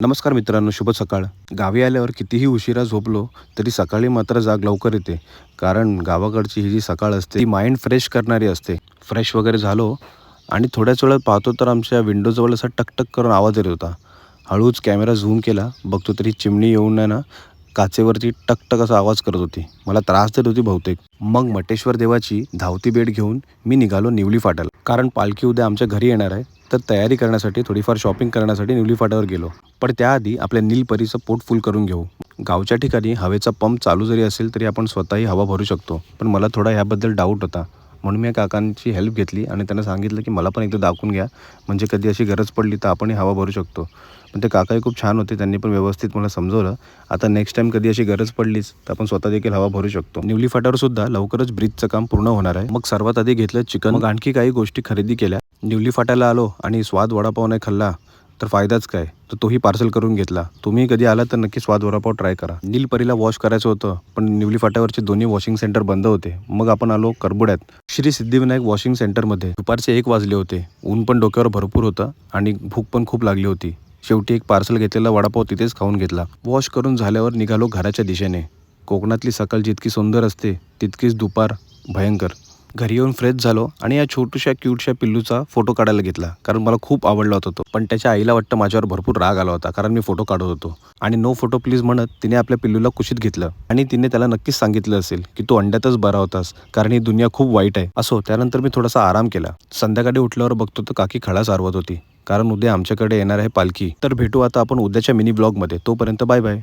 नमस्कार मित्रांनो, शुभ सकाळ. गावी आल्यावर कितीही उशिरा झोपलो तरी सकाळी मात्र जाग लवकर येते. कारण गावाकडची ही जी सकाळ असते ती माइंड फ्रेश करणारी असते. फ्रेश वगैरे झालो आणि थोड्याच वेळात पाहतो तर आमच्या विंडोजवळ असा टकटक करून आवाज येत होता. हळूच कॅमेरा झूम केला, बघतो तरी चिमणी येऊन आहे ना काचेवरती टकटक असा आवाज करत होती. मला त्रास देत होती बहुतेक. मग मटेश्वर देवाची धावती बेट घेऊन मी निघालो निवली फाट्याला. कारण पालखी उद्या आमच्या घरी येणार आहे. तर तयारी करण्यासाठी थोडीफार शॉपिंग करण्यासाठी निवली फाट्यावर गेलो. पण त्याआधी आपल्या नीलपरीचं पोट फुल करून घेऊ. गावच्या ठिकाणी हवेचा पंप चालू जरी असेल तरी आपण स्वतःही हवा भरू शकतो. पण मला थोडा ह्याबद्दल डाऊट होता. म्हणून मी काकांची हेल्प घेतली आणि त्यांना सांगितलं की मला पण एकदा दाखवून घ्या, म्हणजे कधी अशी गरज पडली तर आपणही हवा भरू शकतो. पण ते काकाही खूप छान होते, त्यांनी पण व्यवस्थित मला समजवलं. आता नेक्स्ट टाईम कधी अशी गरज पडलीच तर आपण स्वतः देखील हवा भरू शकतो. निवली फाट्यावर सुद्धा लवकरच ब्रिजचं काम पूर्ण होणार आहे. मग सर्वात आधी घेतलं चिकन, मग आणखी काही गोष्टी खरेदी केल्या. निवली फाट्याला आलो आणि स्वाद वडापाव नाही खाल्ला तर फायदाच काय, तर तोही पार्सल करून घेतला. तुम्ही कधी आला तर नक्की स्वाद वडापाव ट्राय करा. नीलपरीला वॉश करायचं होतं पण निवली फाट्यावरचे दोन्ही वॉशिंग सेंटर बंद होते. मग आपण आलो करबुड्यात श्री सिद्धिविनायक वॉशिंग सेंटरमध्ये. दुपारचे 1 वाजले होते. ऊन पण डोक्यावर भरपूर होतं आणि भूक पण खूप लागली होती. शेवटी एक पार्सल घेतलेला वडापाव तिथेच खाऊन घेतला. वॉश करून झाल्यावर निघालो घराच्या दिशेने. कोकणातली सकाळ जितकी सुंदर असते तितकीच दुपार भयंकर. घरी येऊन फ्रेश झालो आणि या छोट्याशा क्यूटशा पिल्लूचा फोटो काढायला घेतला, कारण मला खूप आवडला होता तो. पण त्याच्या आईला वाटतं माझ्यावर भरपूर राग आला होता कारण मी फोटो काढत होतो. आणि नो फोटो प्लीज म्हणत तिने आपल्या पिल्लूला कुशीत घेतलं आणि तिने त्याला नक्कीच सांगितलं असेल की तू अंड्यातच बरा होतास, कारण ही दुनिया खूप वाईट आहे. असो, त्यानंतर मी थोडासा आराम केला. संध्याकाळी उठल्यावर बघतो तर काकी खडा सारवत होती, कारण उद्या आमच्याकडे येणार आहे पालखी. तर भेटू आता आपण उद्याच्या मिनी ब्लॉगमध्ये. तोपर्यंत बाय बाय.